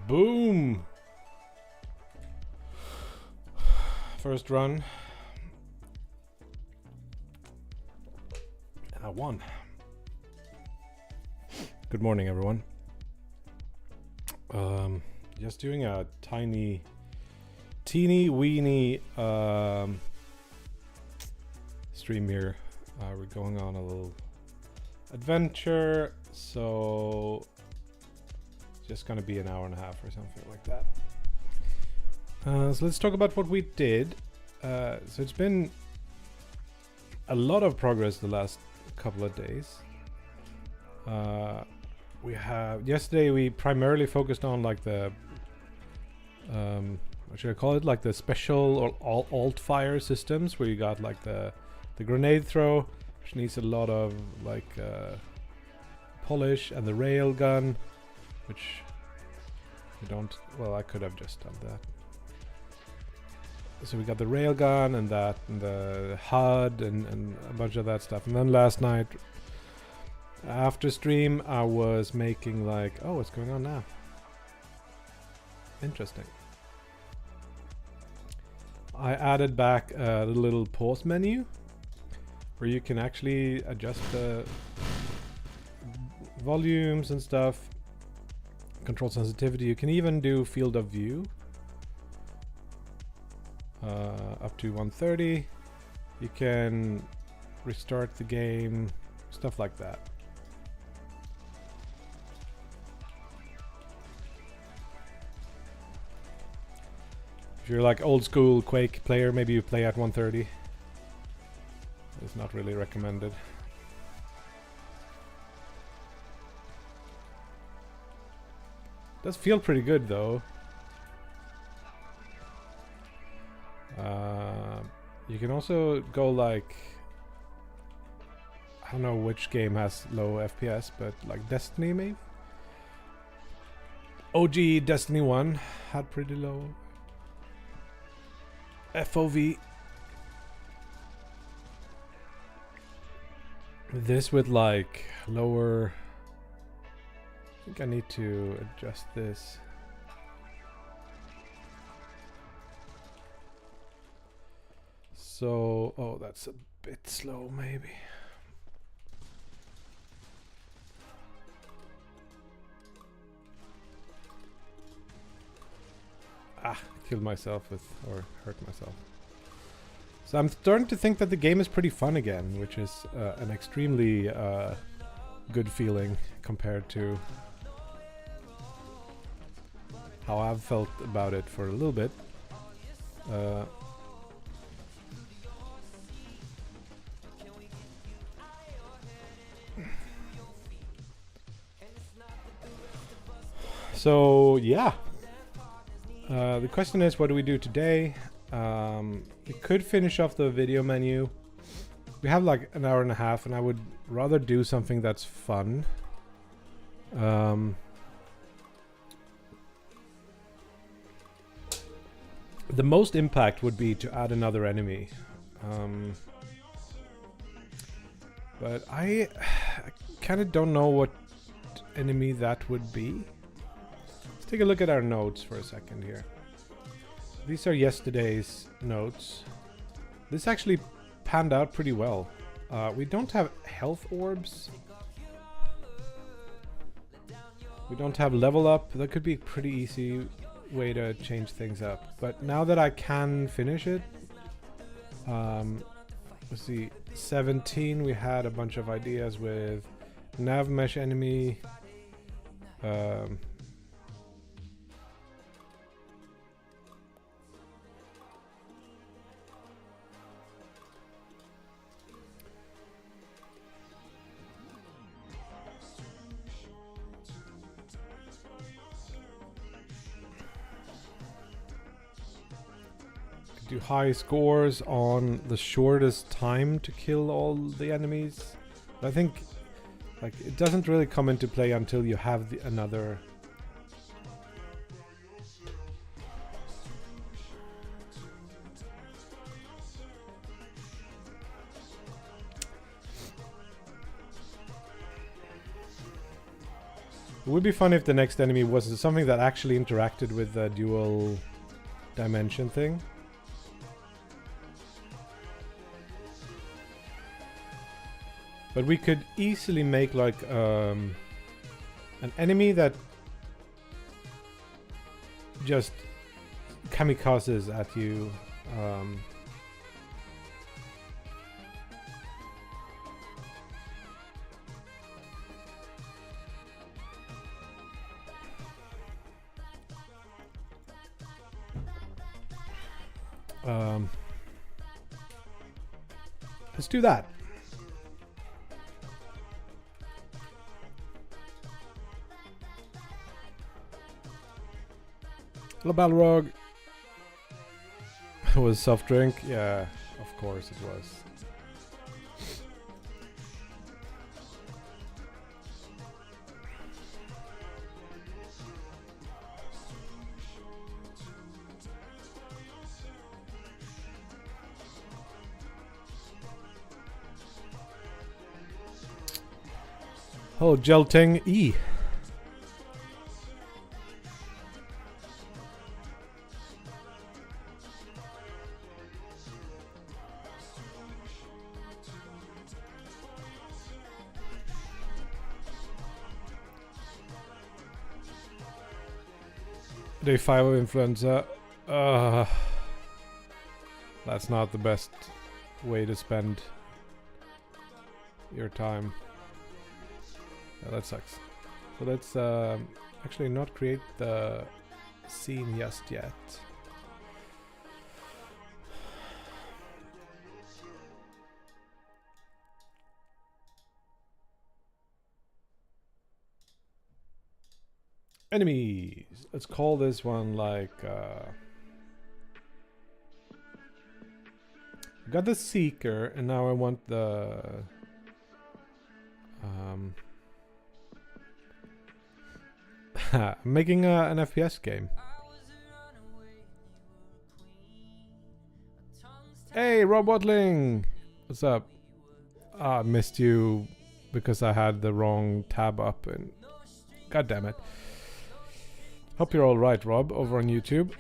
Boom! First run. And I won. Good morning, everyone. Just doing a teeny weeny stream here. We're going on a little adventure, so it's just gonna be an hour and a half or something like that. So let's talk about what we did. So it's been a lot of progress the last couple of days. Yesterday we primarily focused on like the what should I call it, like the special or alt fire systems, where you got like the grenade throw, which needs a lot of like polish, and the rail gun, which you don't, well, I could have just done that. So we got the rail gun and that, and the HUD and a bunch of that stuff. And then last night after stream I was making like, oh, what's going on now? Interesting. I added back the little pause menu where you can actually adjust the volumes and stuff, control sensitivity. You can even do field of view up to 130. You can restart the game, stuff like that. If you're like old school Quake player, maybe you play at 130. It's not really recommended. Does feel pretty good though. You can also go like, I don't know which game has low FPS, but like Destiny maybe? OG Destiny 1 had pretty low FOV. This with like lower, I think I need to adjust this. So, oh, that's a bit slow maybe. Killed myself with, or hurt myself. So I'm starting to think that the game is pretty fun again, which is an extremely good feeling compared to how I've felt about it for a little bit. So yeah, the question is, what do we do today? We could finish off the video menu. We have like an hour and a half, and I would rather do something that's fun. The most impact would be to add another enemy. But I kind of don't know what enemy that would be. Let's take a look at our notes for a second here. These are yesterday's notes. This actually panned out pretty well. We don't have health orbs. We don't have level up. That could be a pretty easy way to change things up. But now that I can finish it, let's see, 17, we had a bunch of ideas with nav mesh enemy. Do high scores on the shortest time to kill all the enemies. I think like it doesn't really come into play until you have another. would be fun if the next enemy was something that actually interacted with the dual dimension thing. But we could easily make like an enemy that just kamikazes at you. Let's do that. Hello, Balrog. It was soft drink. Yeah, of course it was. Oh, Jelting E. Day 5 of influenza. That's not the best way to spend your time. Yeah, that sucks. So let's actually not create the scene just yet. Enemies. Let's call this one like got the Seeker, and now I want the making an FPS game. Hey, Rob Watling! What's up? I missed you because I had the wrong tab up, and god damn it. Hope you're alright, Rob, over on YouTube.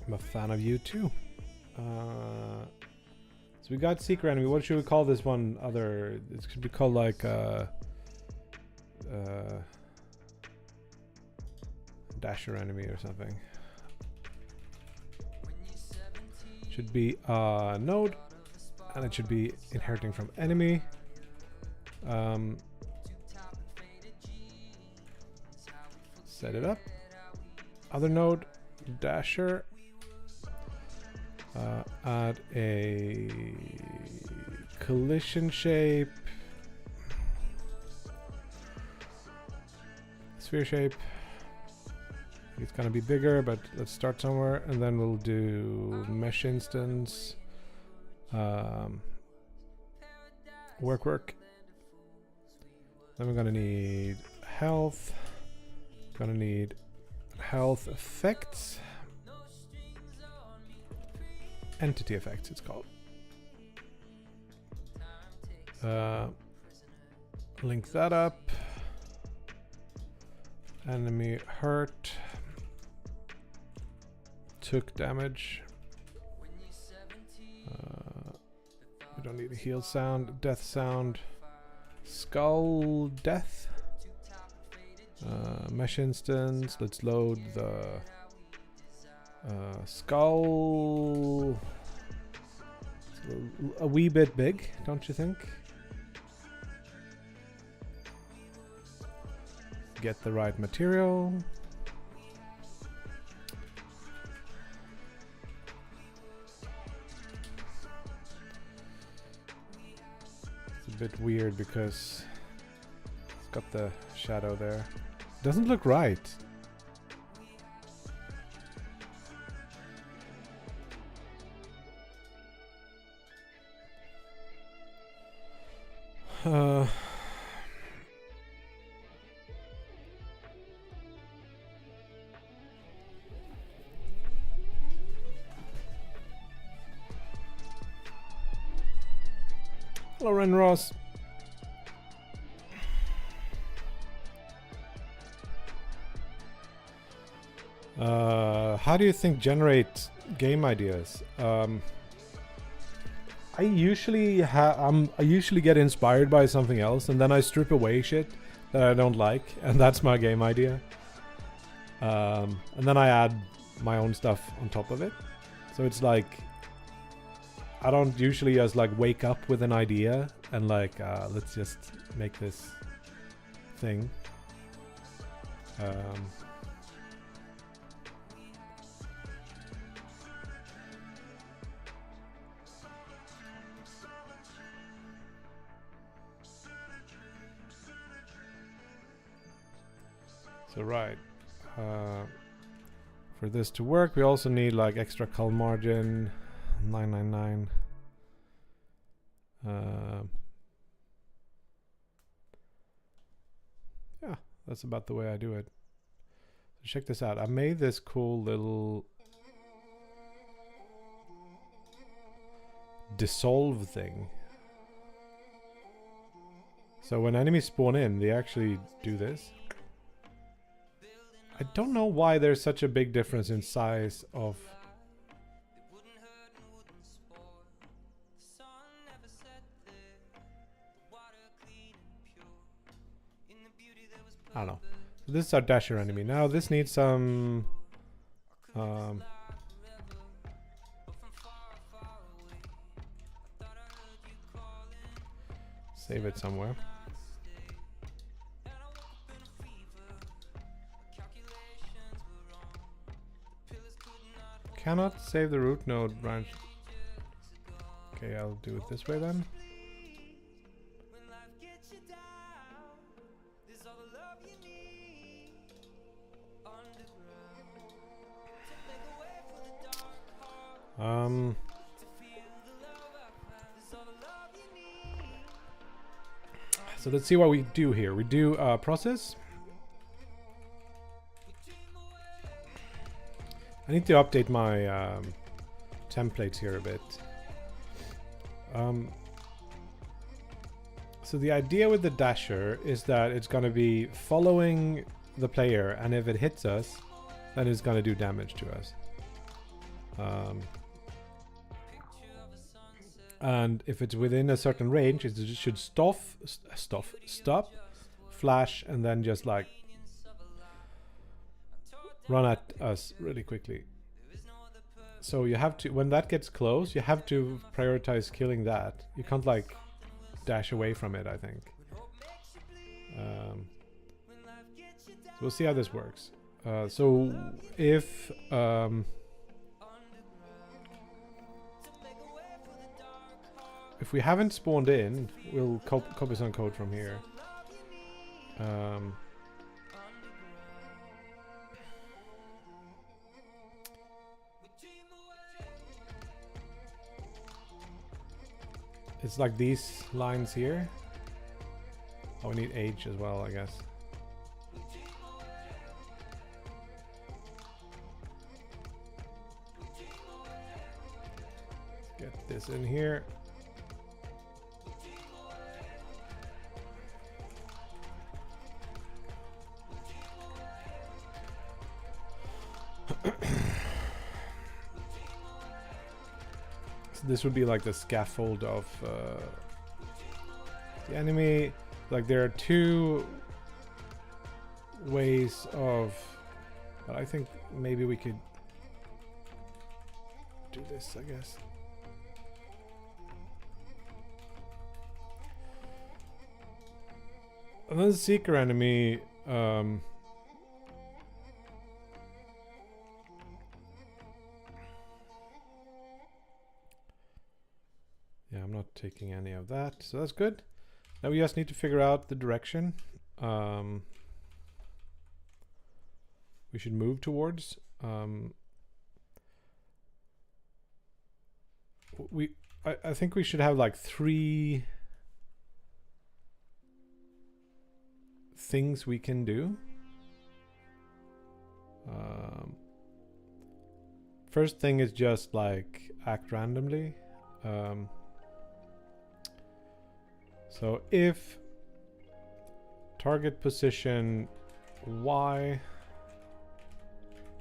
I'm a fan of you too. So we got Secret Enemy. What should we call this one? It should be called like Dasher Enemy or something. Should be node, and it should be inheriting from enemy. Set it up. Other node, Dasher. Add a collision shape, sphere shape. It's gonna be bigger, but let's start somewhere, and then we'll do mesh instance, work. Then we're gonna need health. Gonna need health effects. Entity effects, it's called. Link that up. Enemy hurt. Took damage. We don't need a heal sound. Death sound. Skull death. Mesh instance. Let's load the skull. It's a wee bit big, don't you think? Get the right material. It's a bit weird because it's got the shadow there. Doesn't look right. Hello, Ren Ross. How do you think generate game ideas? I usually get inspired by something else, and then I strip away shit that I don't like, and that's my game idea. And then I add my own stuff on top of it. So it's like I don't usually just like wake up with an idea and like let's just make this thing. So right, for this to work, we also need like extra cull margin, 999. Yeah, that's about the way I do it. So check this out. I made this cool little dissolve thing. So when enemies spawn in, they actually do this. I don't know why there's such a big difference in size of... I don't know. So this is our dasher enemy. Now this needs some... save it somewhere. Cannot save the root node branch. Okay, I'll do it this way then. So let's see what we do here. We do process. I need to update my templates here a bit. So the idea with the dasher is that it's going to be following the player, and if it hits us, then it's going to do damage to us. And if it's within a certain range, it should stop, flash, and then just like run at us really quickly. So you have to, when that gets close, you have to prioritize killing that. You can't like dash away from it, I think. So we'll see how this works. So if we haven't spawned in, we'll copy some code from here. It's like these lines here. Oh, we need age as well, I guess. Get this in here. This would be like the scaffold of the enemy. Like there are two ways of, but I think maybe we could do this, I guess. Another seeker enemy. Yeah, I'm not taking any of that, so that's good. Now we just need to figure out the direction we should move towards. I think we should have like 3 things we can do. First thing is just like act randomly. So if target position Y,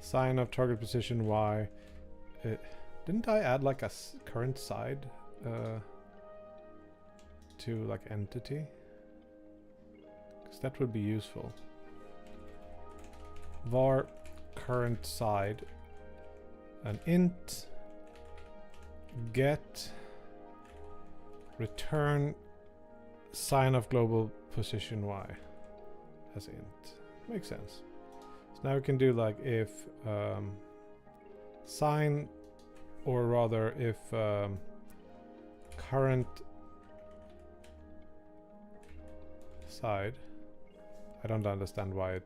sign of target position Y, didn't I add like a current side to like entity? Because that would be useful. Var current side, an int get return sign of global position Y as int. Makes sense. So now we can do like if sign, or rather if current side, I don't understand why it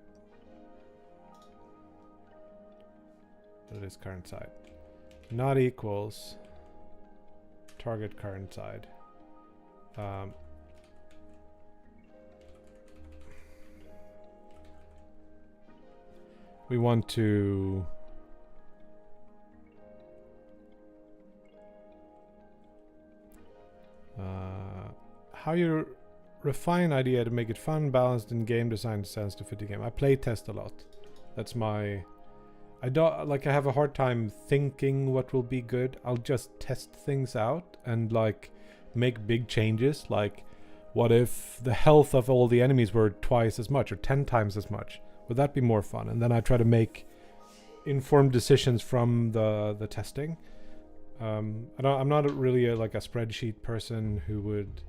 is current side, not equals target current side. We want to how you refine idea to make it fun, balanced, and game design sense to fit the game. I play test a lot. That's my... I don't like. I have a hard time thinking what will be good. I'll just test things out and like make big changes. Like, what if the health of all the enemies were twice as much or 10 times as much? Would that be more fun? And then I try to make informed decisions from the testing. I'm not really like a spreadsheet person who would,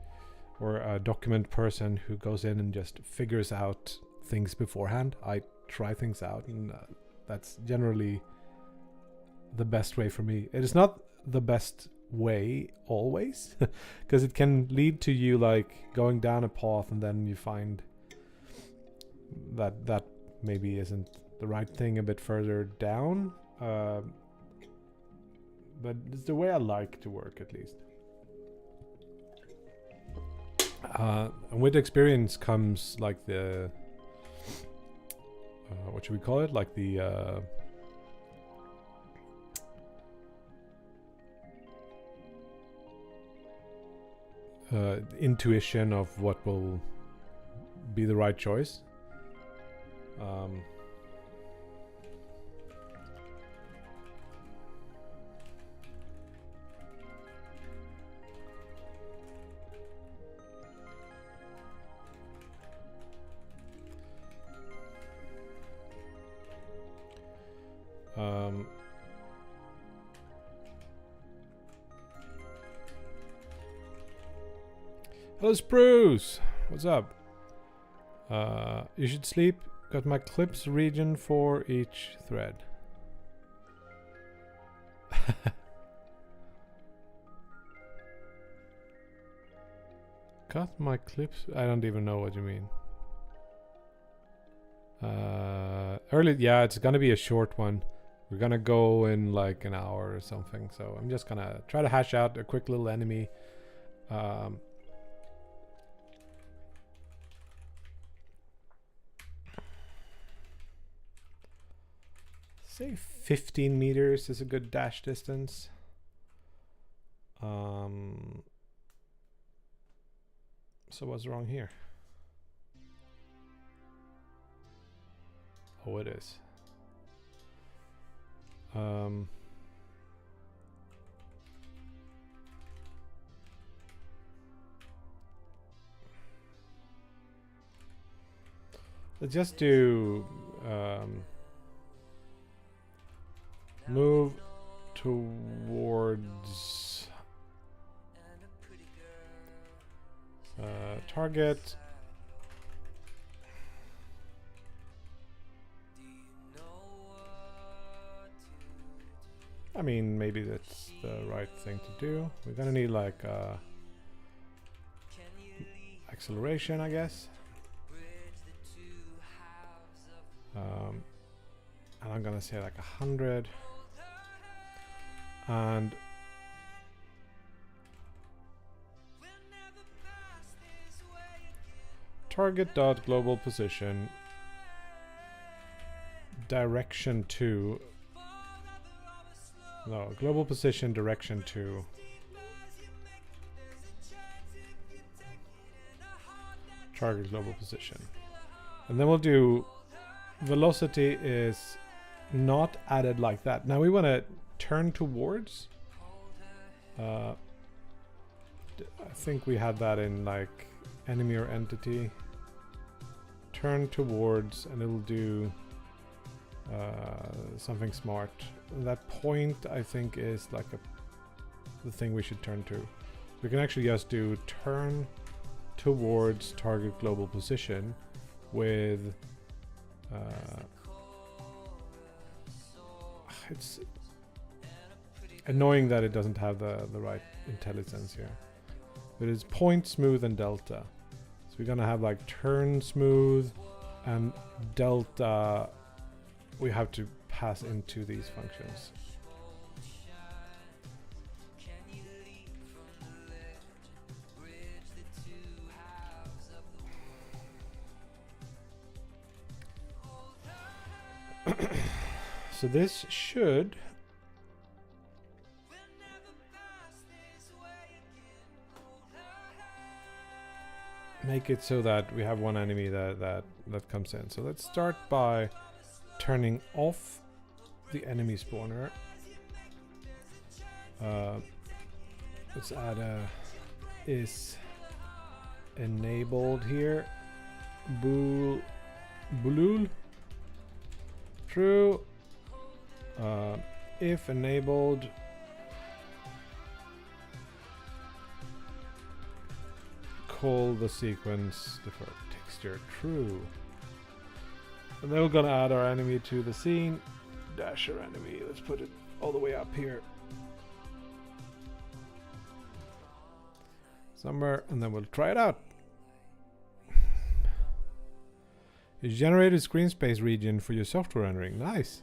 or a document person who goes in and just figures out things beforehand. I try things out, and that's generally the best way for me. It is not the best way always, because it can lead to you like going down a path and then you find that maybe isn't the right thing a bit further down. But it's the way I like to work, at least. And with experience comes like the what should we call it? Like the intuition of what will be the right choice. Hello Spruce! What's up? You should sleep. Got my clips region for each thread. Got my clips? I don't even know what you mean. Early, yeah, it's gonna be a short one. We're gonna go in like an hour or something, so I'm just gonna try to hash out a quick little enemy. Say 15 meters is a good dash distance. So what's wrong here? Oh, it is. Let's just do move towards target. I mean, maybe that's the right thing to do. We're gonna need like acceleration, I guess. And I'm gonna say like 100. And target dot global position direction to, no, global position direction to target global position. And then we'll do velocity is not added like that. Now we want to turn towards. I think we had that in like enemy or entity. Turn towards, and it'll do something smart. And that point, I think, is like the thing we should turn to. We can actually just do turn towards target global position with it's annoying that it doesn't have the right intelligence here. It is point, smooth, and delta. So we're gonna have like turn smooth and delta. We have to pass into these functions. So this should make it so that we have one enemy that comes in. So let's start by turning off the enemy spawner. Let's add a is enabled here. Boolul true. If enabled, call the sequence deferred texture true. And then we're gonna add our enemy to the scene. Dasher enemy. Let's put it all the way up here. Somewhere, and then we'll try it out. You generated screen space region for your software rendering. Nice.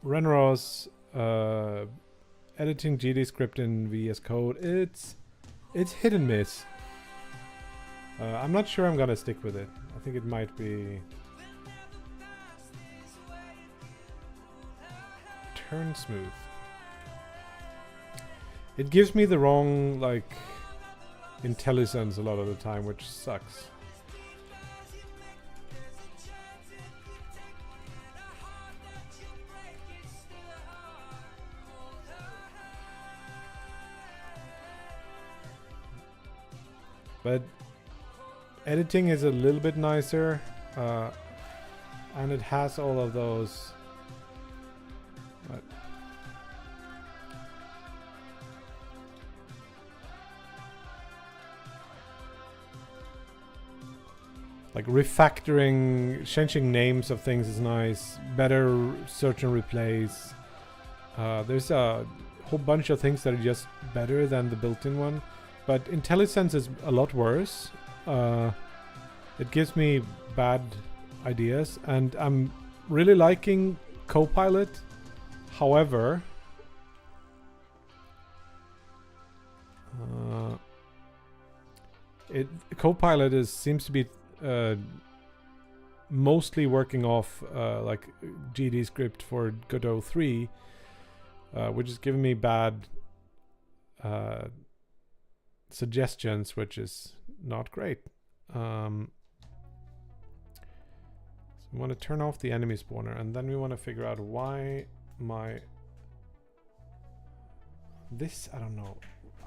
Renros editing GD script in VS Code. It's hit and miss. I'm not sure I'm gonna stick with it. I think it might be turn smooth. It gives me the wrong like intelligence a lot of the time, which sucks. But editing is a little bit nicer, and it has all of those. Like refactoring, changing names of things is nice. Better search and replace. There's a whole bunch of things that are just better than the built-in one. But IntelliSense is a lot worse. It gives me bad ideas, and I'm really liking Copilot. However, Copilot seems to be mostly working off like GD script for Godot 3, which is giving me bad suggestions, which is not great. So we want to turn off the enemy spawner, and then we want to figure out why this, I don't know,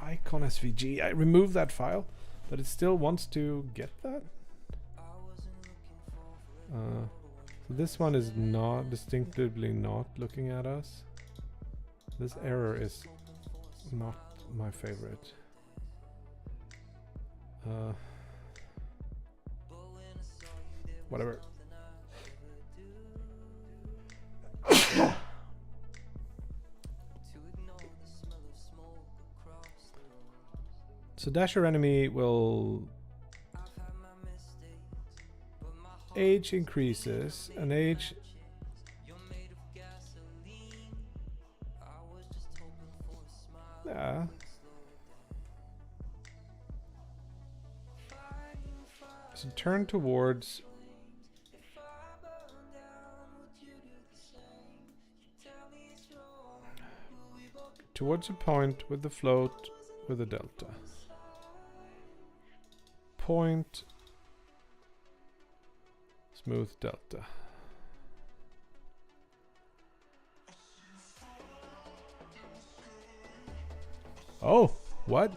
icon SVG, I removed that file, but it still wants to get that. So this one is not distinctively not looking at us. This error is not my favorite. Whatever. So Dasher enemy will age increases, and age so turn towards a point with the float with a delta. point. Smooth delta. Oh, what?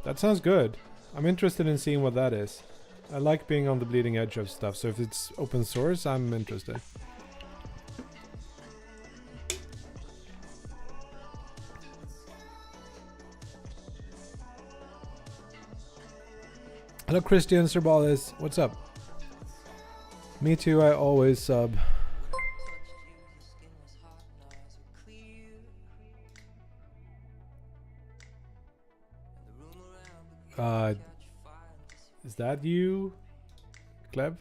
That sounds good. I'm interested in seeing what that is. I like being on the bleeding edge of stuff, so if it's open source, I'm interested. Hello Christian Serbalis, what's up? Me too, I always sub. Is that you, Kleb?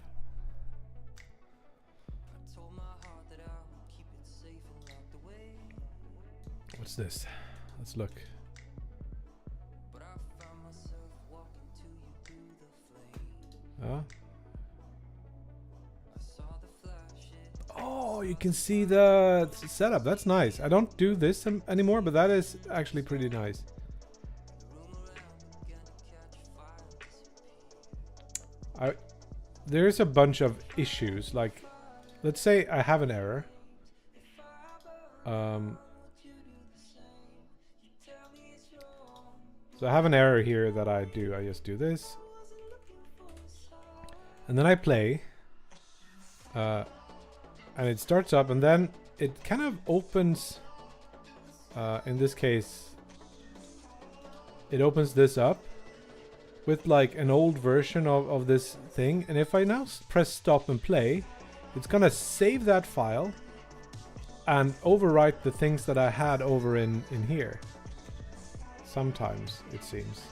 What's this? Let's look. Oh, you can see the setup. That's nice. I don't do this anymore, but that is actually pretty nice. There's a bunch of issues. Like, let's say I have an error. So I have an error here that I do. I just do this. And then I play. And it starts up, and then it kind of opens. In this case, it opens this up with like an old version of this thing. And if I now press stop and play, it's gonna save that file and overwrite the things that I had over in here. Sometimes, it seems.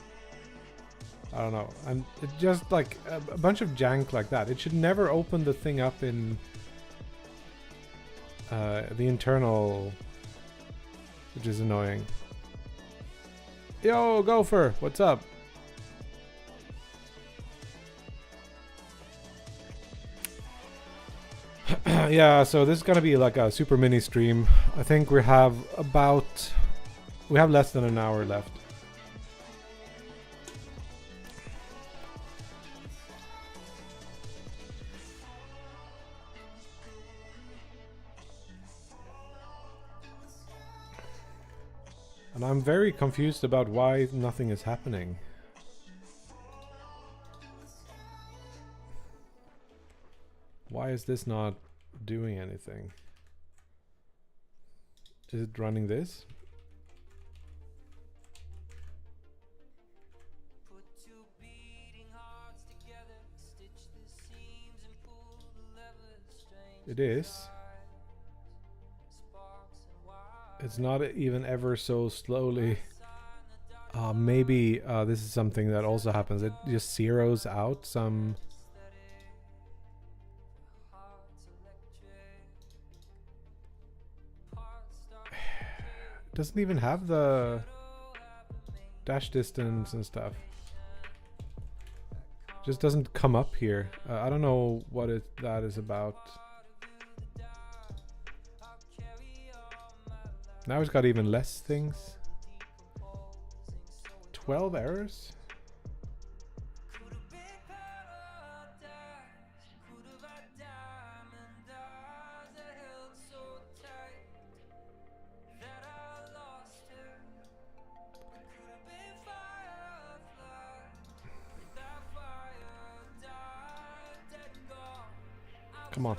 I don't know. And it just like a bunch of jank like that. It should never open the thing up in the internal, which is annoying. Yo, Gopher, what's up? Yeah, so this is gonna be like a super mini stream. I think we have less than an hour left. And I'm very confused about why nothing is happening. Why is this not doing anything? Is it running this? It is. It's not even ever so slowly. Maybe this is something that also happens. It just zeroes out some. Doesn't even have the dash distance and stuff. Just doesn't come up here. I don't know what that is about. Now it's got even less things. 12 errors? Come on.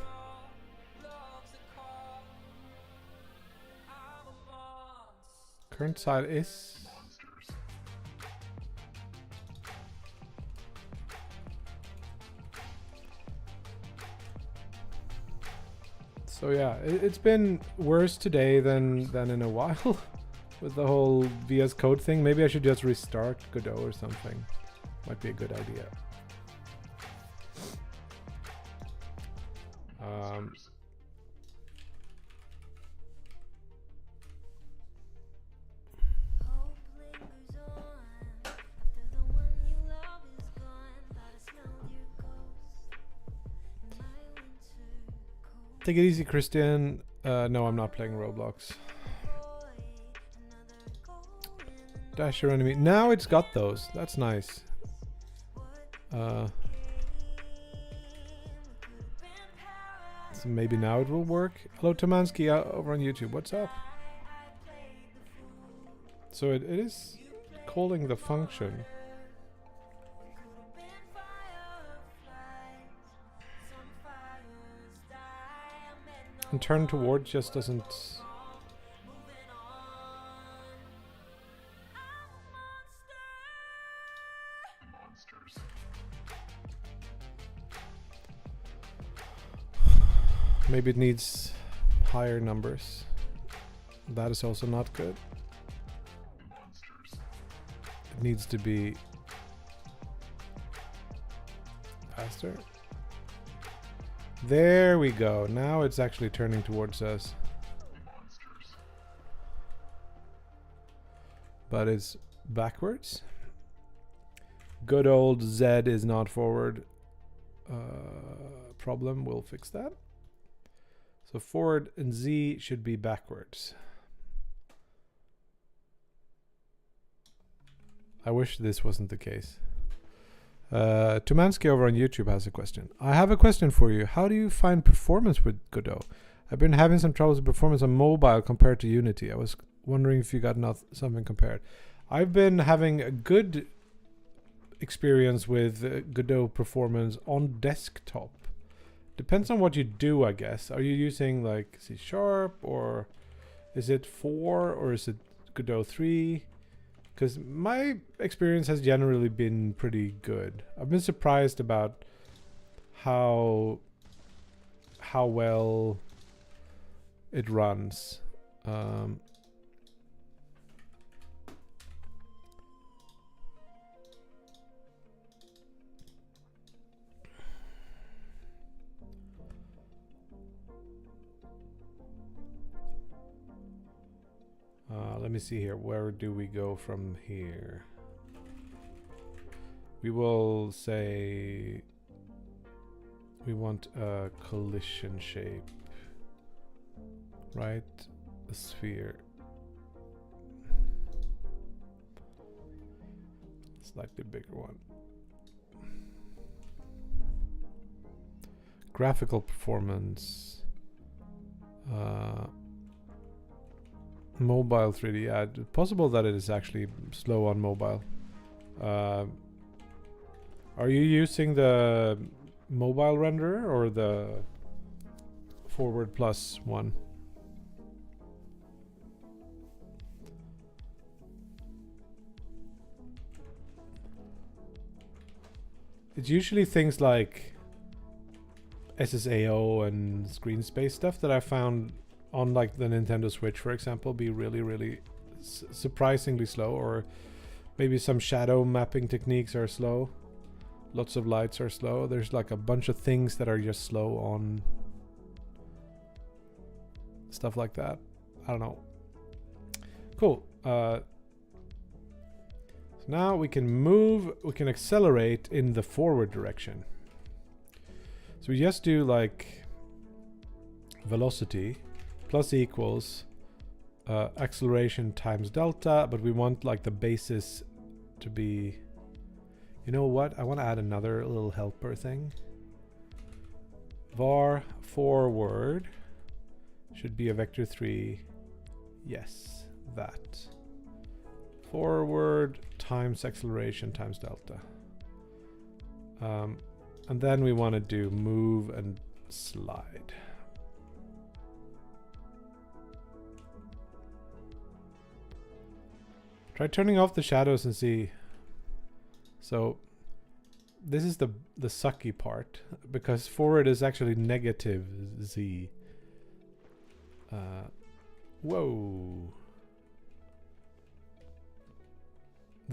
Current side is. So yeah, it's been worse today than in a while with the whole VS Code thing. Maybe I should just restart Godot or something. Might be a good idea. Take it easy, Christian. No, I'm not playing Roblox. Dash your enemy. Now it's got those. That's nice. So maybe now it will work. Hello Tomansky over on YouTube. What's up? So it is calling the function. And turn toward just doesn't... Maybe it needs higher numbers. That is also not good. It needs to be faster. There we go. Now it's actually turning towards us. But it's backwards. Good old Z is not forward. Problem, we'll fix that. So forward and Z should be backwards. I wish this wasn't the case. Tumansky over on YouTube has a question. I have a question for you. How do you find performance with Godot? I've been having some troubles with performance on mobile compared to Unity. I was wondering if you got something compared. I've been having a good experience with Godot performance on desktop. Depends on what you do, I guess. Are you using like C# or is it 4 or is it Godot 3? Because my experience has generally been pretty good. I've been surprised about how well it runs. Let me see here. Where do we go from here? We will say we want a collision shape, right? A sphere. Slightly bigger one. Graphical performance. Mobile 3D. Yeah, possible that it is actually slow on mobile. Are you using the mobile renderer or the forward plus one? It's usually things like SSAO and screen space stuff that I found on like the Nintendo Switch, for example, be really surprisingly slow, or maybe some shadow mapping techniques are slow. Lots of lights are slow. There's like a bunch of things that are just slow on stuff like that. I don't know. Cool. So now we can accelerate in the forward direction. So we just do like velocity plus equals acceleration times delta, but we want like the basis to be, you know what? I want to add another little helper thing. Var forward should be a vector 3. Yes, that. Forward times acceleration times delta. And then we want to do move and slide. Try turning off the shadows and see. So this is the sucky part, because forward is actually negative Z. Whoa.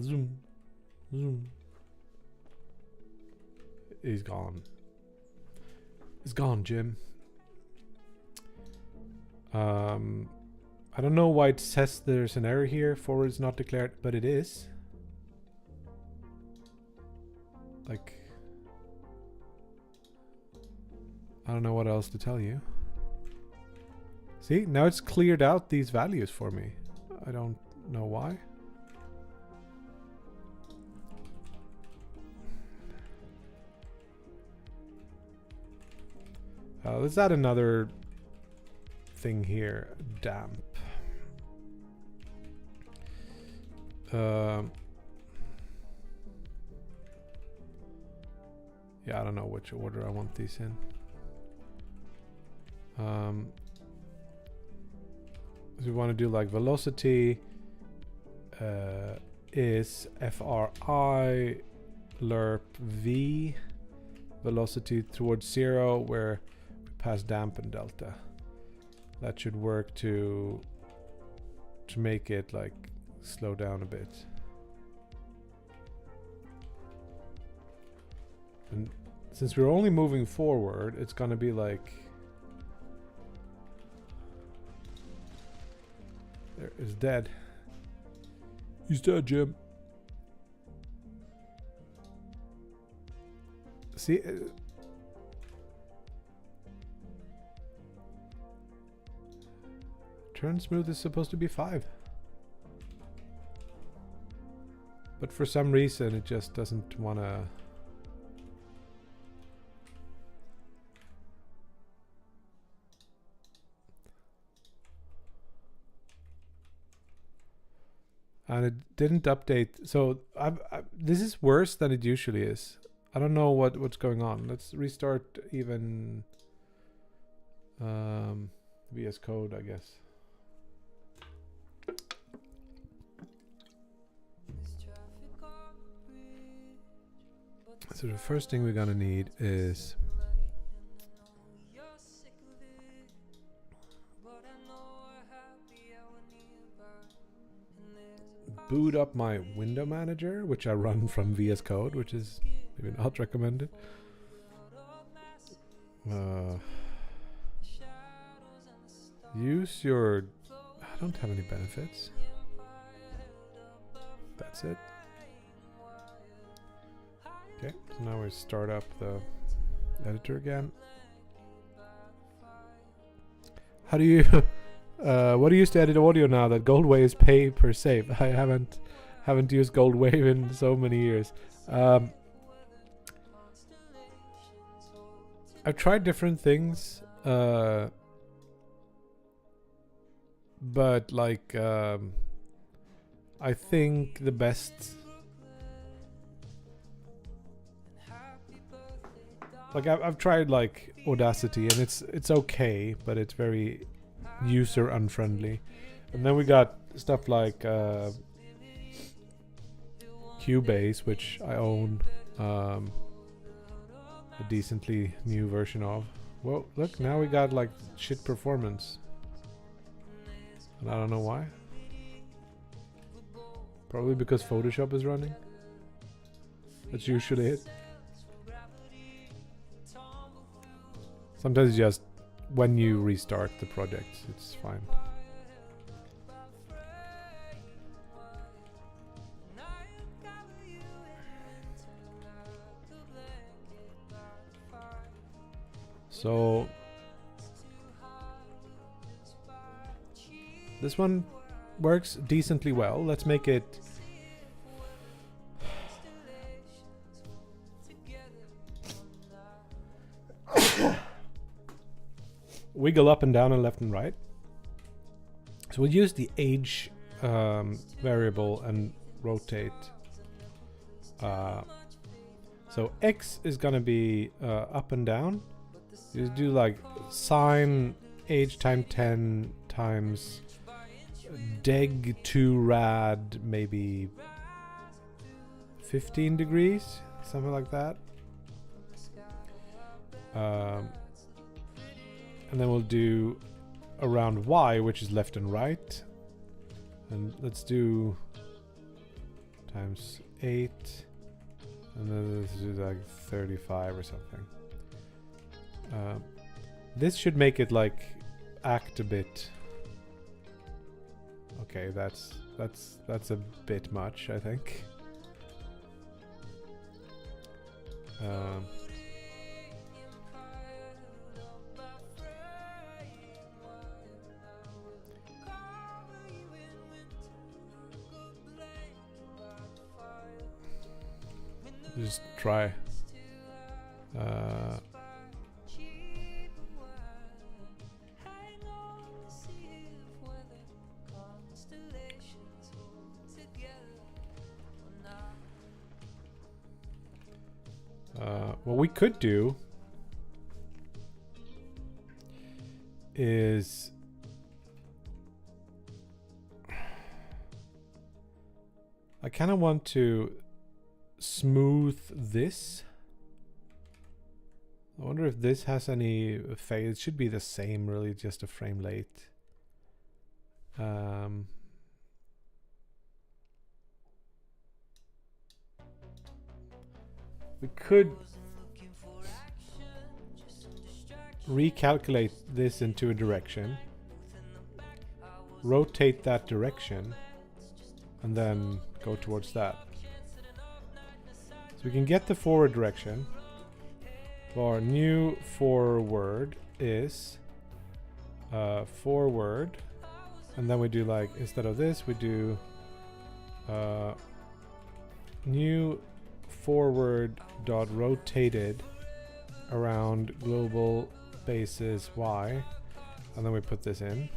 Zoom. Zoom. He's gone. He's gone, Jim. I don't know why it says there's an error here. Forward is not declared, but it is. Like, I don't know what else to tell you. See, now it's cleared out these values for me. I don't know why. Let's add another thing here. Damp. Yeah, I don't know which order I want these in. So we want to do like velocity is FRI lerp V, velocity towards 0 where we pass damp and delta. That should work to make it like slow down a bit. And since we're only moving forward, it's gonna be like there is dead. He's dead, Jim. See, turn smooth is supposed to be 5. But for some reason it just doesn't wanna. And it didn't update. So this is worse than it usually is. I don't know what's going on. Let's restart even VS Code, I guess. So the first thing we're gonna need is boot up my window manager, which I run from VS Code, which is maybe not recommended. Use your. I don't have any benefits. That's it. Okay, so now we start up the editor again. How do you? What do you use to edit audio now that Goldwave is pay per save? I haven't used Goldwave in so many years. I've tried different things, but like I think the best. Like I've tried like Audacity and it's okay, but it's very user unfriendly. And then we got stuff like Cubase, which I own a decently new version of. Well, look, now we got like shit performance. And I don't know why. Probably because Photoshop is running. That's usually it. Sometimes just when you restart the project, it's fine. So this one works decently well. Let's make it wiggle up and down and left and right. So we'll use the age variable and rotate. So X is gonna be up and down. You do like sine age times 10 times deg 2 rad, maybe 15 degrees, something like that. And then we'll do around Y, which is left and right. And let's do times 8. And then let's do like 35 or something. This should make it like act a bit. Okay, that's a bit much, I think. Just try. What we could do is I kind of want to smooth this. I wonder if this has any fade. It should be the same, really, just a frame late. We could recalculate this into a direction, rotate that direction, and then go towards that. So we can get the forward direction. Our new forward is forward, and then we do, like, instead of this, we do new forward dot rotated around global basis y, and then we put this in.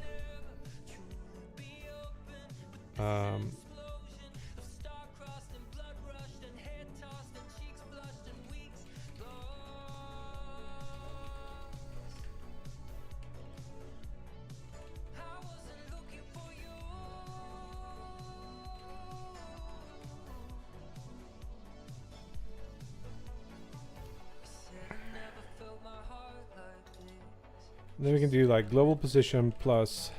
Then we can do like global position plus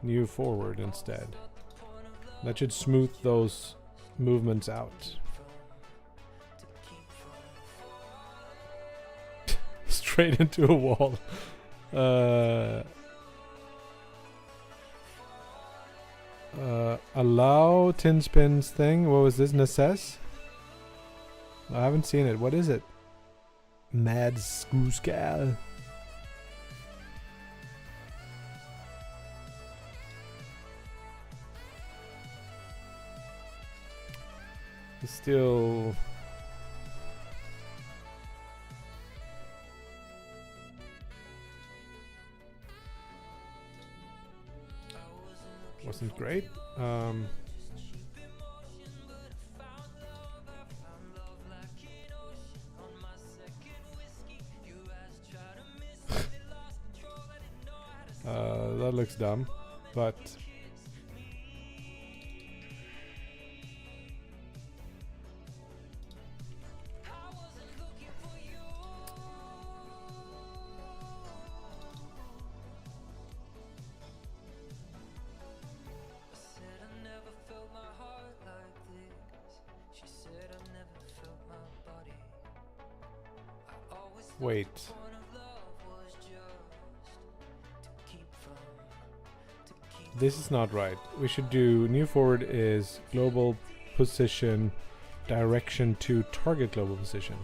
new forward instead. That should smooth those movements out. Straight into a wall. Allow tin spins thing. What was this? Necess? I haven't seen it. What is it? Mad Screwscal. Still wasn't great. That looks dumb, but wait. This is not right. We should do new forward is global position direction to target global position.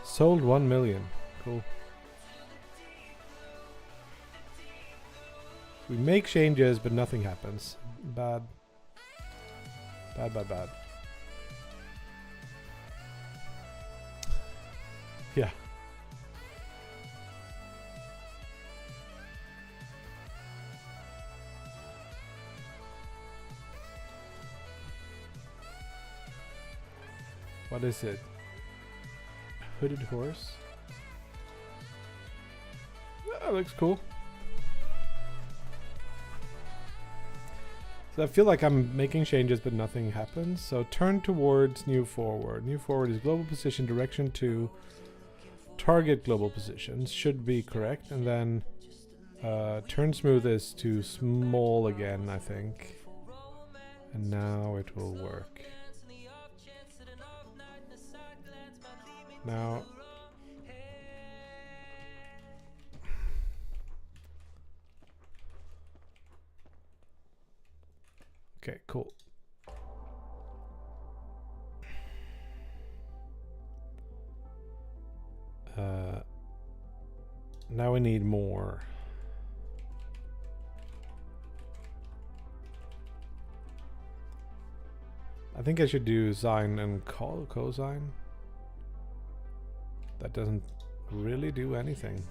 Sold 1 million. Cool. We make changes, but nothing happens. Bad. Bad, bad, bad. Yeah. What is it? Hooded horse? That looks cool. So I feel like I'm making changes but nothing happens. So turn towards new forward. New forward is global position direction to target global positions. Should be correct. And then turn smooth is to small again, I think. And now it will work. Now okay, cool. Now we need more. I think I should do sine and cosine. That doesn't really do anything.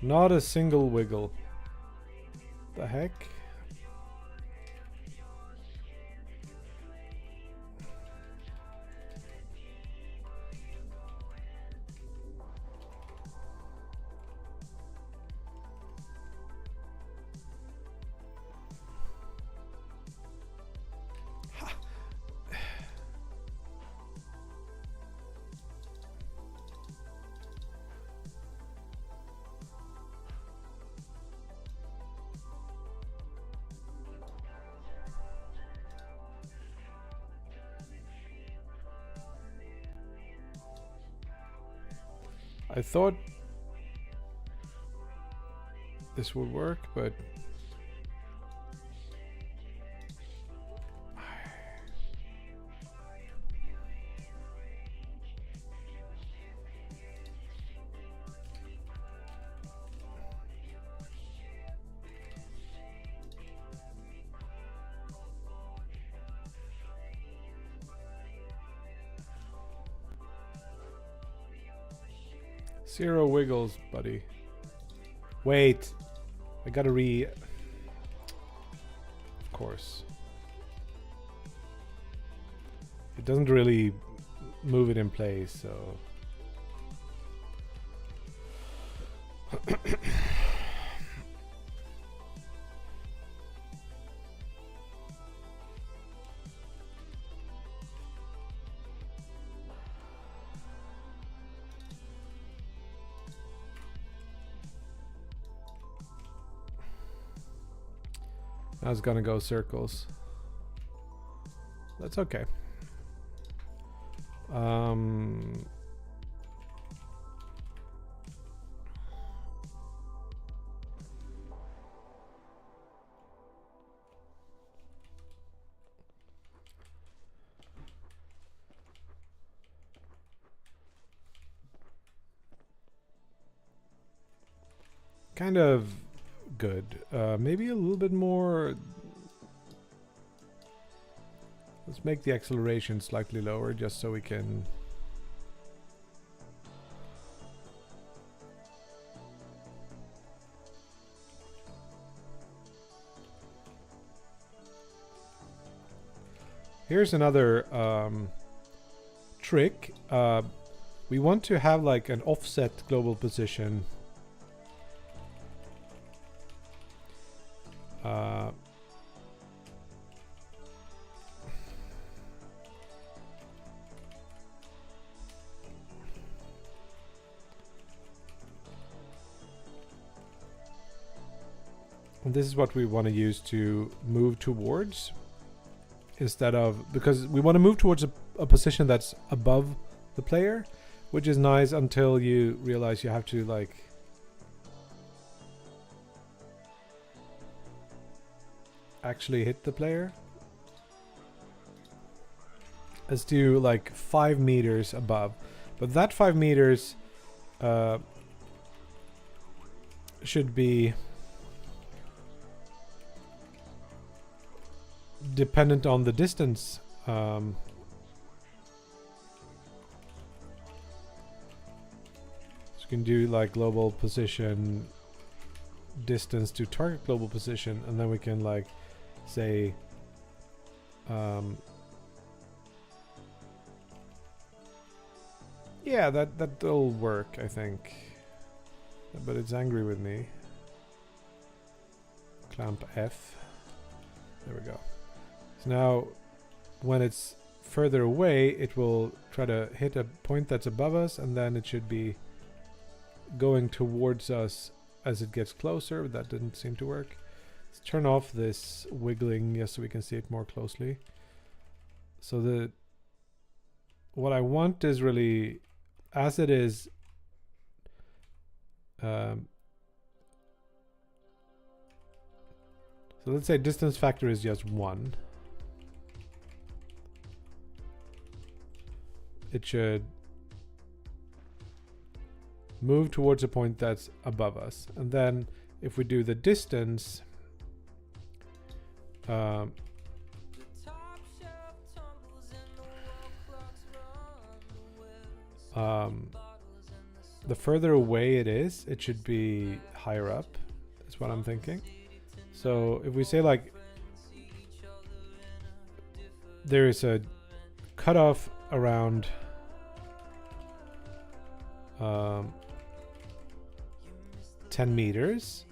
Not a single wiggle. The heck? I thought this would work, but zero wiggles, buddy. Wait, I gotta Of course. It doesn't really move it in place, so. I was gonna go circles. That's okay. Kind of good. Maybe a little bit more. Let's make the acceleration slightly lower just so we can. Here's another trick. We want to have like an offset global position. And this is what we want to use to move towards, instead of, because we want to move towards a position that's above the player, which is nice until you realize you have to like actually hit the player. Let's do like 5 meters above, but that 5 meters should be dependent on the distance. So you can do like global position distance to target global position, and then we can like say yeah, that'll work, I think. But it's angry with me. Clamp F. There we go. So now when it's further away, it will try to hit a point that's above us, and then it should be going towards us as it gets closer. But that didn't seem to work. Let's turn off this wiggling just so we can see it more closely. So what I want is really, as it is, so let's say distance factor is just 1. It should move towards a point that's above us. And then if we do the distance, the further away it is, it should be higher up, is what I'm thinking. So if we say like there is a cutoff around 10 meters,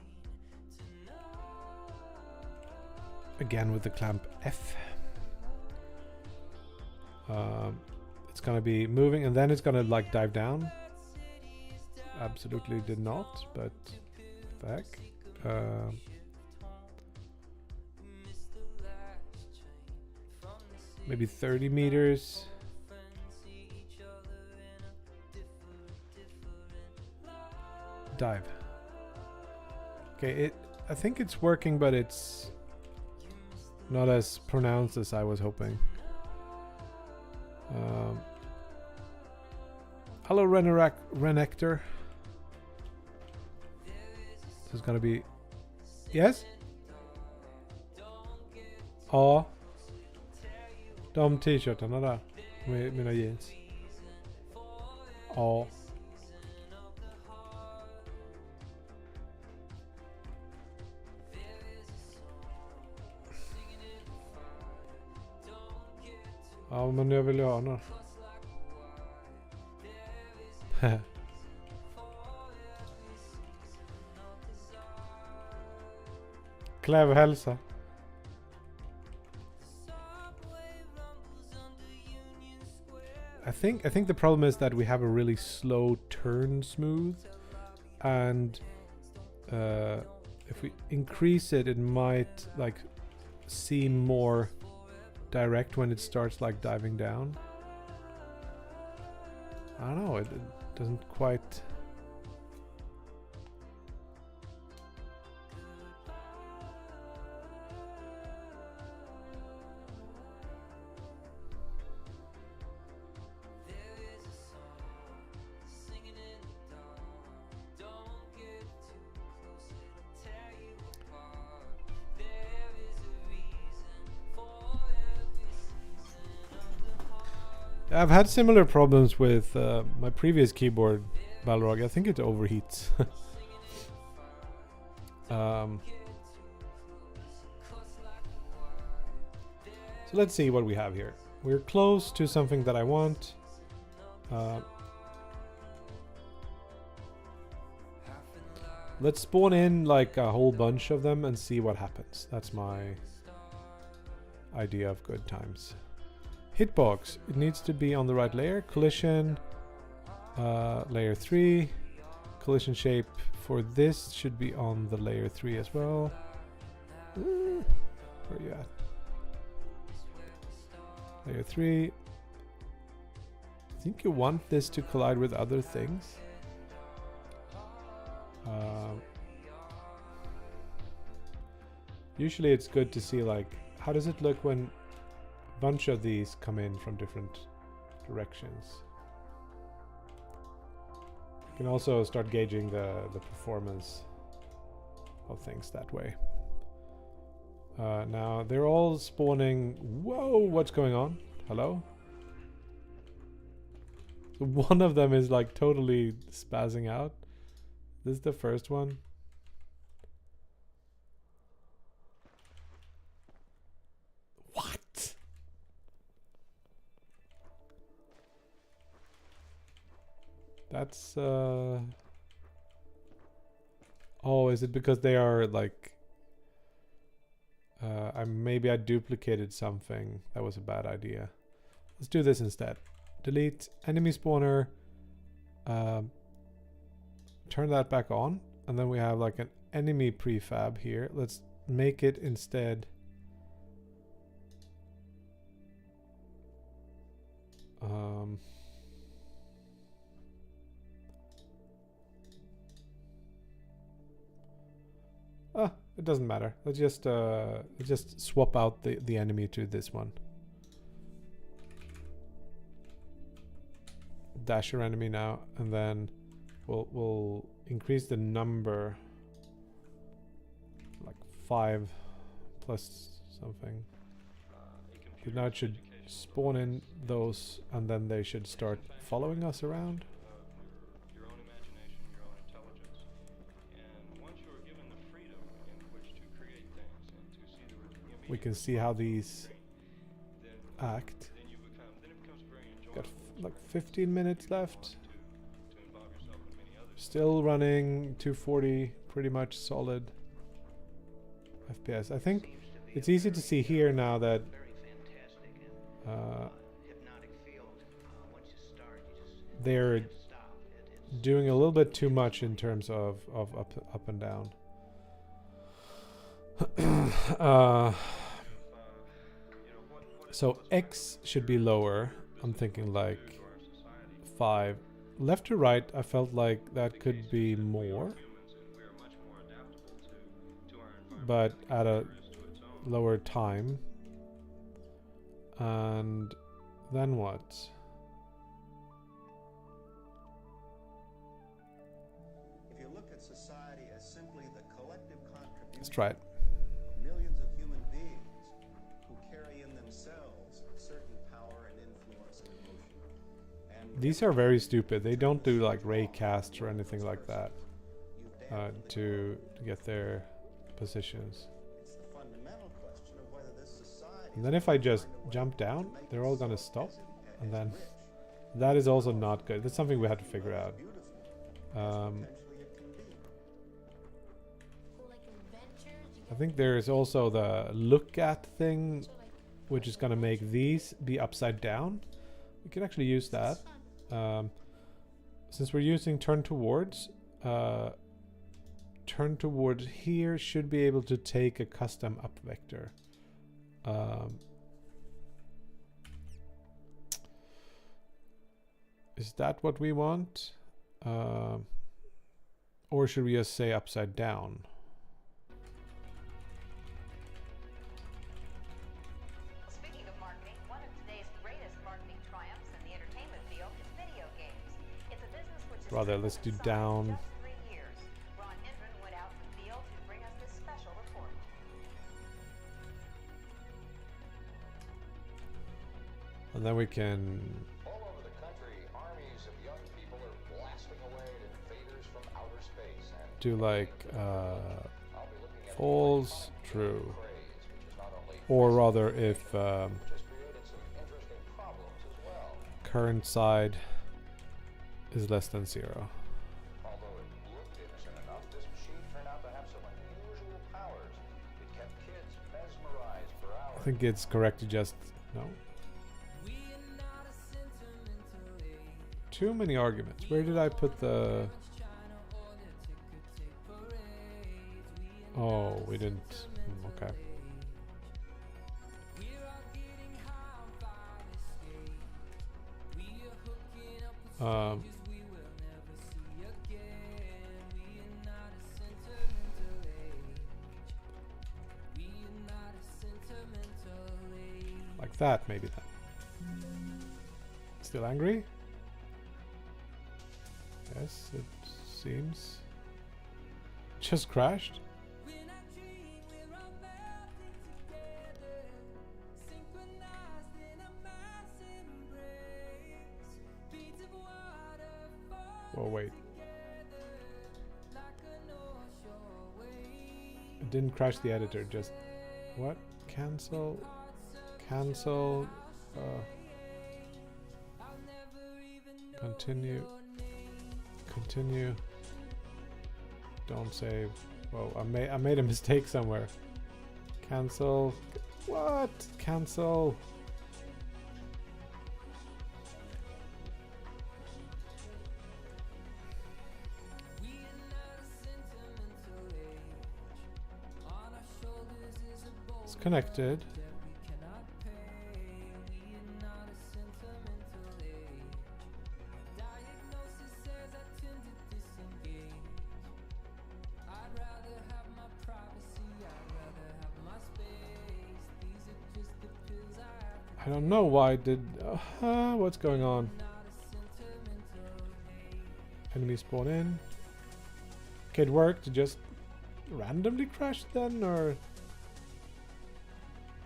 again with the clamp F, it's gonna be moving and then it's gonna like dive down. Absolutely did not, but back. Maybe 30 meters. Dive. Okay, I think it's working, but it's not as pronounced as I was hoping. Hello, Renektor. This is gonna be... Yes? Ja. De t-shirtarna där. Med mina jeans. Ja. Ja, men jag vill ju ha några. Kläv hälsa. I think the problem is that we have a really slow turn smooth, and if we increase it, it might like seem more direct when it starts like diving down. I don't know, it doesn't quite... I've had similar problems with my previous keyboard, Balrog. I think it overheats. So let's see what we have here. We're close to something that I want. Let's spawn in like a whole bunch of them and see what happens. That's my idea of good times. Hitbox, it needs to be on the right layer. Collision, layer 3. Collision shape for this should be on the layer 3 as well. Where are you at? Layer 3. I think you want this to collide with other things. Usually it's good to see like, how does it look when bunch of these come in from different directions. You can also start gauging the performance of things that way. Now they're all spawning. Whoa, what's going on? Hello? So one of them is like totally spazzing out. This is the first one. What? That's oh, is it because they are like maybe I duplicated something. That was a bad idea. Let's do this instead. Delete enemy spawner, turn that back on, and then we have like an enemy prefab here. Let's make it instead it doesn't matter. Let's just swap out the enemy to this one. Dasher enemy now, and then we'll increase the number like 5 plus something. But now it should spawn in those, and then they should start following us around. Your own imagination, your own intelligence. And one we can see how these act. Got like 15 minutes left. Still running 240, pretty much solid FPS. I think it's easy to see here now that they're doing a little bit too much in terms of up and down. So X should be lower. I'm thinking like 5. Left to right, I felt like that could be more, but at a lower time. And then what? If you look at society as simply the collective contribution Let's try it. of millions of human beings who carry in themselves certain power and influence and emotion. And These are very stupid. They don't do like raycasts or anything like that to get their positions. it's the fundamental question of whether this society And then if I just jump down, they're all gonna stop. And then that is also not good. That's something we have to figure out. I think there's also the look at thing, which is gonna make these be upside down. We can actually use that. Since we're using turn towards here should be able to take a custom up vector. Is that what we want? Or should we just say upside down? Speaking of marketing, one of today's greatest marketing triumphs in the entertainment field is video games. It's a business which is Rather, let's do down. just 3 years. Ron Indren went out in the field to bring us this special report. And then we can All over the country, armies of young people are blasting away at invaders from outer space. And do like I'll be looking at falls true. craze, which is not only Or rather if just created some interesting problems as well. current side is less than 0. Although it looked innocent enough, this machine turned out to have some unusual powers. It kept kids mesmerized for hours. I think it's correct to just no. Too many arguments. Where did I put the... Oh, we didn't. Okay. Like that, maybe that. Still angry? Yes, it seems. Just crashed. Oh wait. It didn't crash the editor, just what? Cancel. Cancel. Continue. Continue. Don't save. Whoa, I made a mistake somewhere. Cancel. What? Cancel. It's connected. I don't know why it did. What's going on? Enemy spawn in. Okay, it worked. Just randomly crashed then, or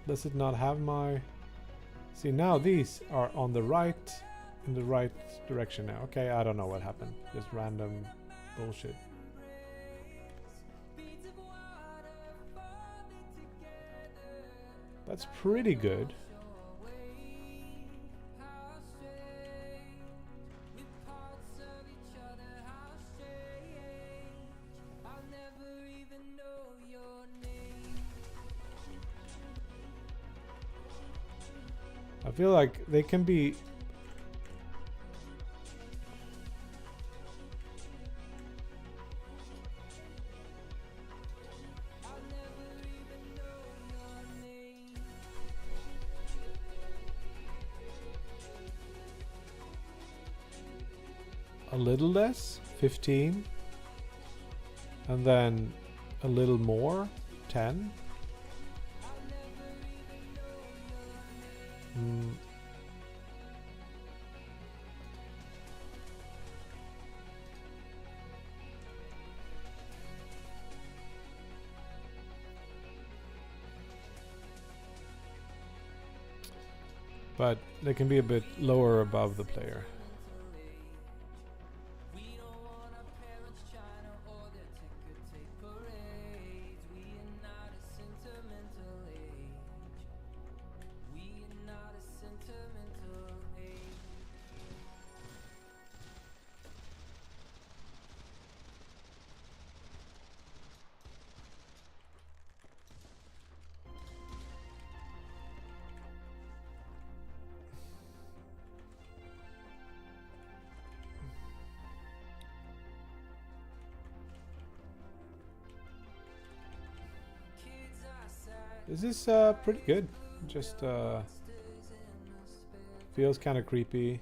does it not have my? See, now these are on the right, in the right direction now. Okay, I don't know what happened. Just random bullshit. That's pretty good. I feel like they can be a little less, 15, and then a little more, 10. But they can be a bit lower above the player. This is pretty good. Just feels kind of creepy.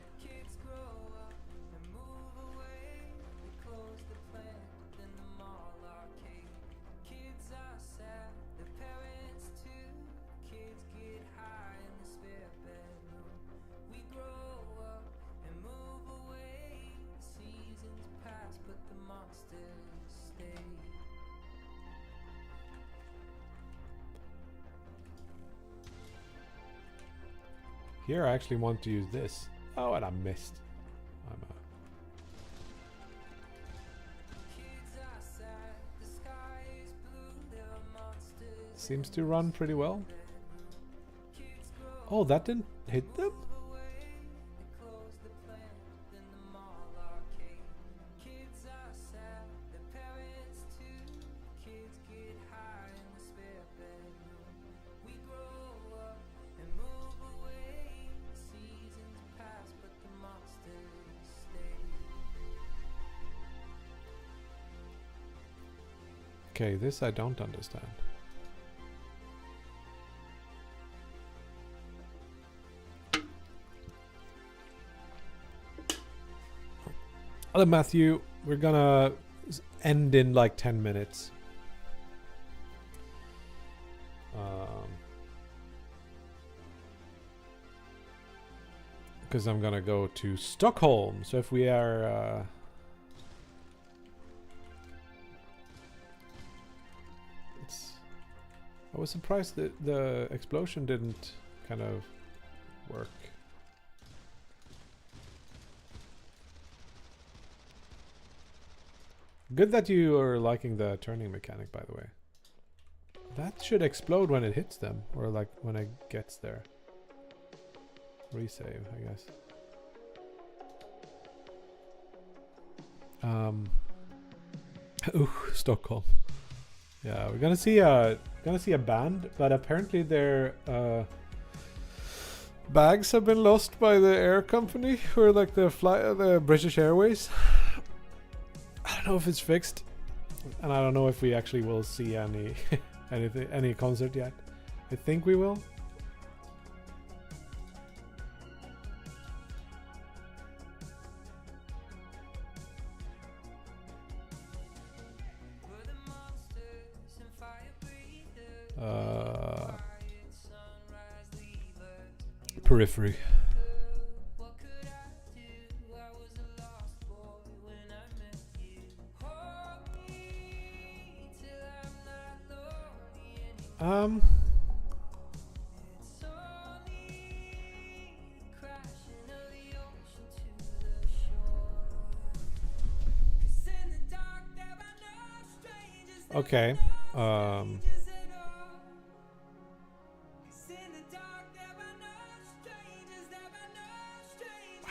Here I actually want to use this. Oh, and I missed. Seems to run pretty well. Oh, that didn't hit them? Okay, this I don't understand. Hello, Matthew. We're gonna end in like 10 minutes. Because I'm gonna go to Stockholm. So if we are... I was surprised that the explosion didn't kind of work. Good that you are liking the turning mechanic, by the way. That should explode when it hits them, or like when it gets there. Resave, I guess. Ooh, Stockholm. Yeah, we're gonna see a band, but apparently their bags have been lost by the air company, or like the British Airways. I don't know if it's fixed, and I don't know if we actually will see any concert yet. I think we will. Periphery. Okay.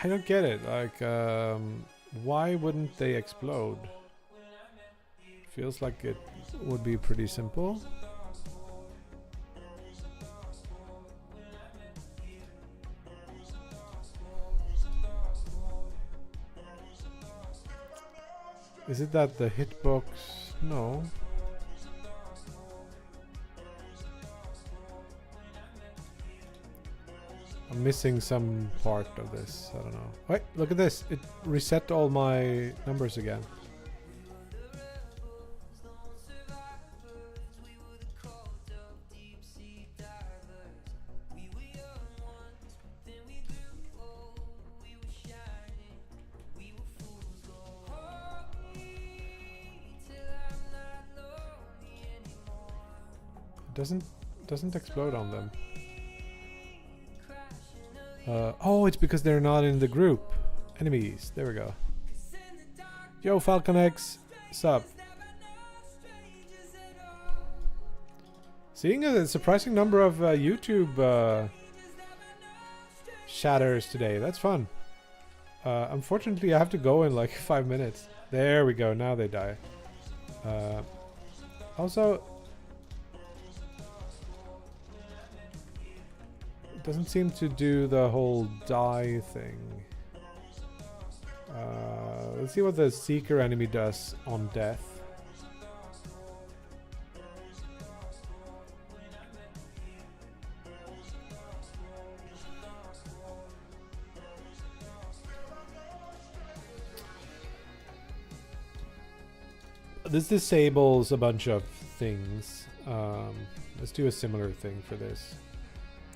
I don't get it. Like, why wouldn't they explode? Feels like it would be pretty simple. Is it that the hitbox? No. I'm missing some part of this. I don't know. Wait, look at this. It reset all my numbers again. Doesn't explode on them. Oh, it's because they're not in the group. Enemies. There we go. Yo, Falcon X. Sup? Seeing a surprising number of YouTube shatters today. That's fun. Unfortunately, I have to go in like 5 minutes. There we go. Now they die. Also, doesn't seem to do the whole die thing. Let's see what the Seeker enemy does on death. This disables a bunch of things. Let's do a similar thing for this.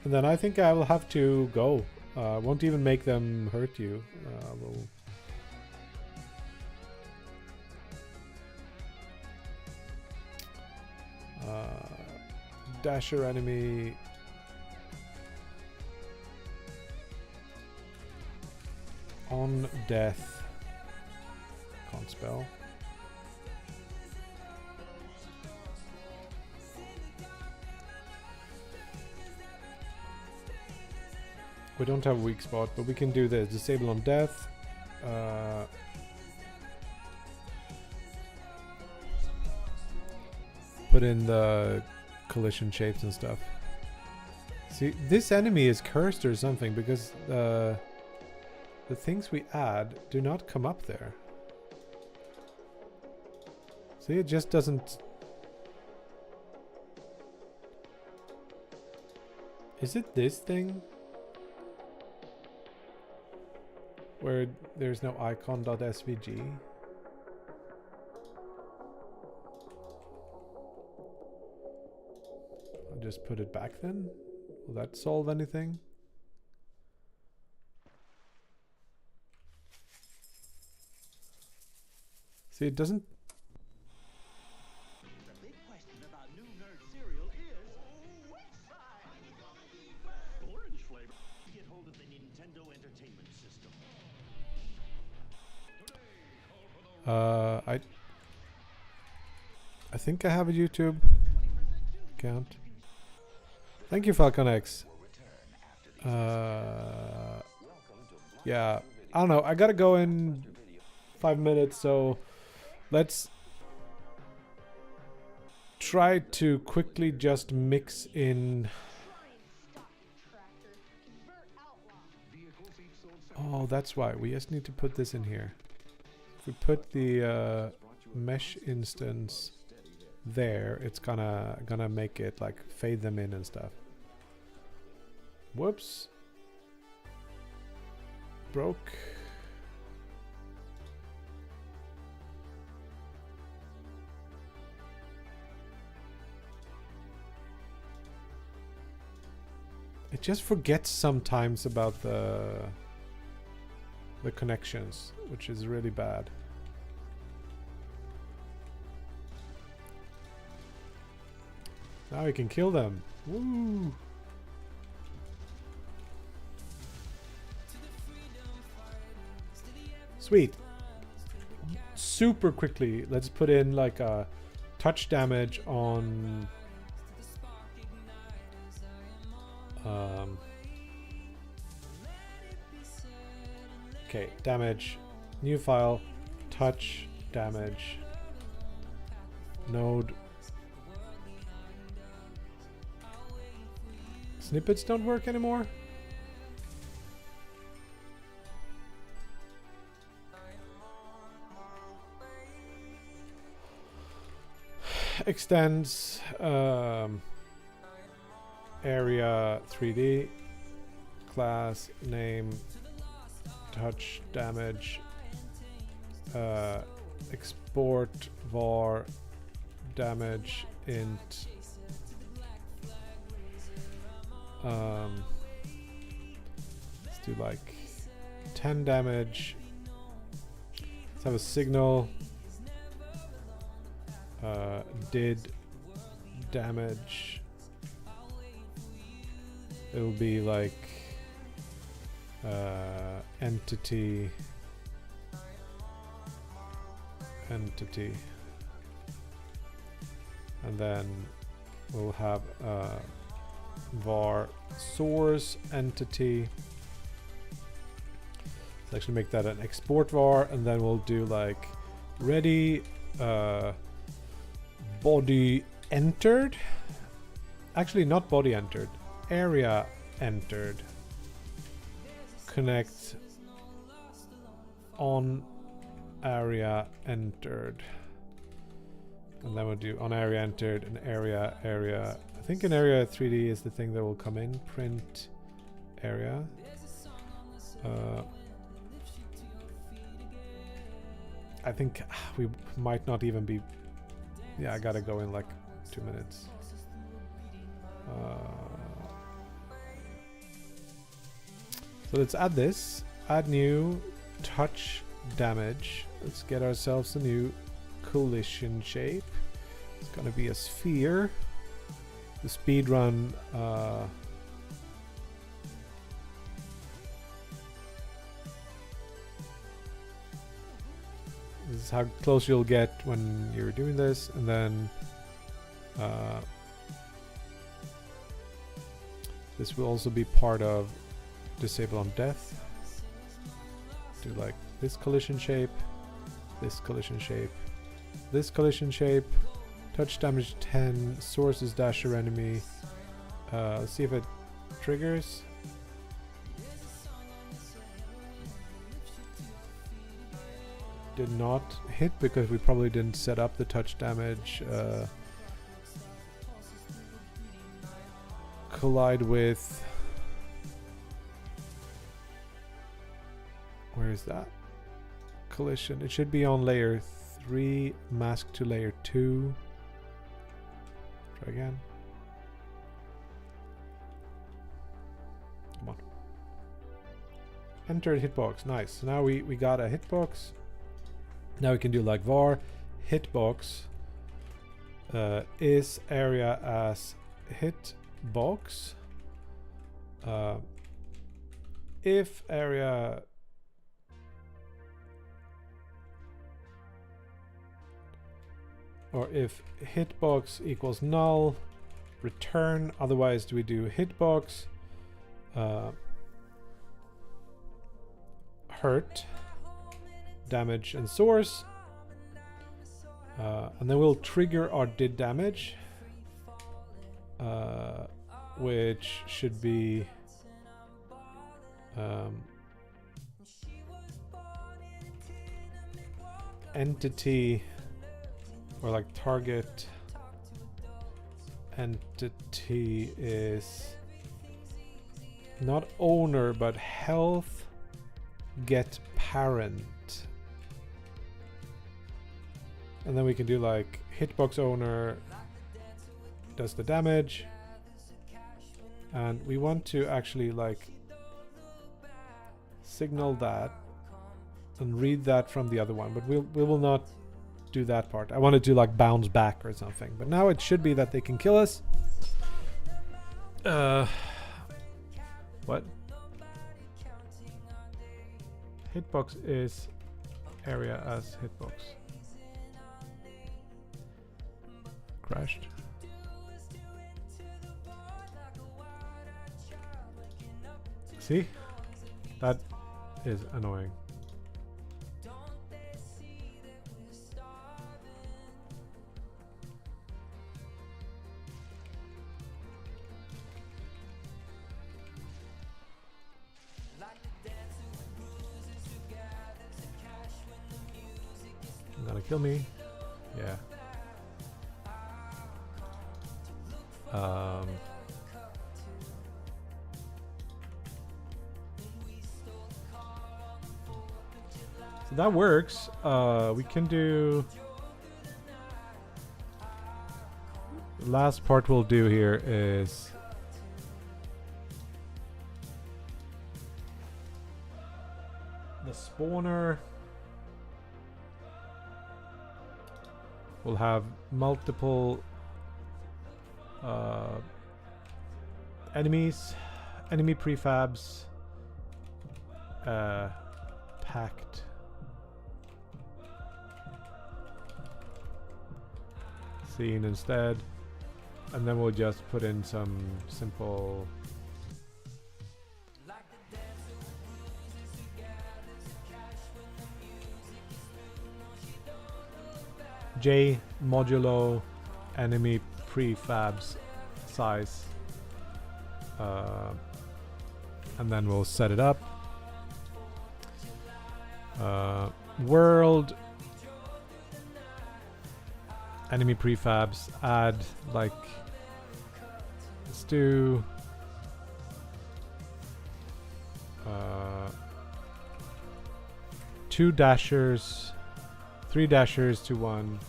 And then I think I will have to go. Won't even make them hurt you. Dasher enemy. On death. Can't spell. We don't have a weak spot, but we can do this. Disable on death. Put in the collision shapes and stuff. See, this enemy is cursed or something because the things we add do not come up there. See, it just doesn't... Is it this thing? Where there's no icon.svg. I'll just put it back then. Will that solve anything? See, it doesn't... The big question about new nerd cereal is which side? Orange flavor. Get hold of the Nintendo Entertainment System. I think I have a YouTube account. Thank you, Falcon X. Yeah, I don't know. I gotta go in 5 minutes, so let's try to quickly just mix in. Oh, that's why. We just need to put this in here. If we put the mesh instance there, it's gonna make it like fade them in and stuff. Whoops. Broke. It just forgets sometimes about the connections, which is really bad. Now we can kill them. Woo! Sweet. Super quickly, let's put in like a touch damage on Okay, damage, new file, touch, damage, node. Snippets don't work anymore? Extends area 3D, class, name, touch, damage, export var, damage, int, let's do like 10 damage. Let's have a signal, did damage. It'll be like entity, and then we'll have var source entity. Let's actually make that an export var, and then we'll do like ready body entered. Actually, not body entered, area entered. Connect on area entered, and then we'll do on area entered and area. I think an area 3D is the thing that will come in. Print area. I think we might not even be. Yeah, I gotta go in like 2 minutes. So let's add this. Add new touch damage. Let's get ourselves a new collision shape. It's gonna be a sphere. The speed run. This is how close you'll get when you're doing this, and then this will also be part of disable on death. Do like this collision shape, this collision shape, this collision shape, touch damage 10, sources dash your enemy. Let's see if it triggers. Did not hit because we probably didn't set up the touch damage. Collide with. Where is that? Collision. It should be on layer 3, mask to layer 2. Try again. Come on. Entered hitbox. Nice. So now we got a hitbox. Now we can do like var hitbox is area as hitbox. If area or if hitbox equals null, return. Otherwise, do we do hitbox hurt, damage, and source, and then we'll trigger our did damage, which should be entity, or like target entity is not owner but health get parent. And then we can do like hitbox owner does the damage, and we want to actually like signal that and read that from the other one, but we will not do that part. I want to do like bounce back or something, but now it should be that they can kill us. What? Hitbox is area as hitbox. Crashed. See? That is annoying. Gonna kill me. Yeah. So that works. We can do. The last part we'll do here is the spawner. We'll have multiple enemies, enemy prefabs, packed scene instead, and then we'll just put in some simple J modulo enemy prefabs size, and then we'll set it up. World enemy prefabs, add like, let's do 2 dashers, 3 dashers to 1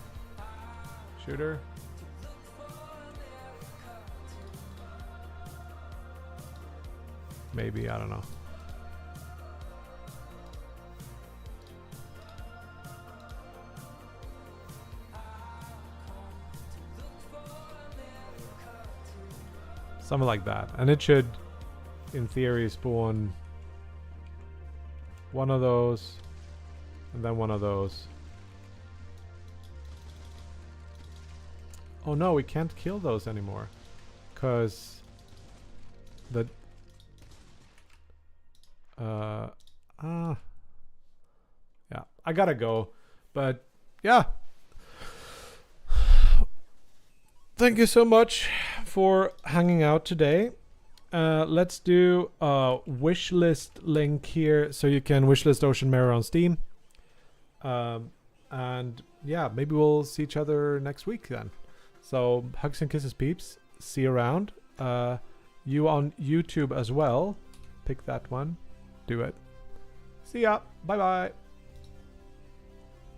shooter. Maybe, I don't know. Something like that. And it should, in theory, spawn one of those and then one of those. Oh no, we can't kill those anymore, because the yeah, I gotta go, but yeah, thank you so much for hanging out today. Let's do a wish list link here, so you can wishlist Ocean Mirror on Steam, and yeah, maybe we'll see each other next week then. So hugs and kisses, peeps. See you around. You on YouTube as well. Pick that one. Do it. See ya. Bye bye.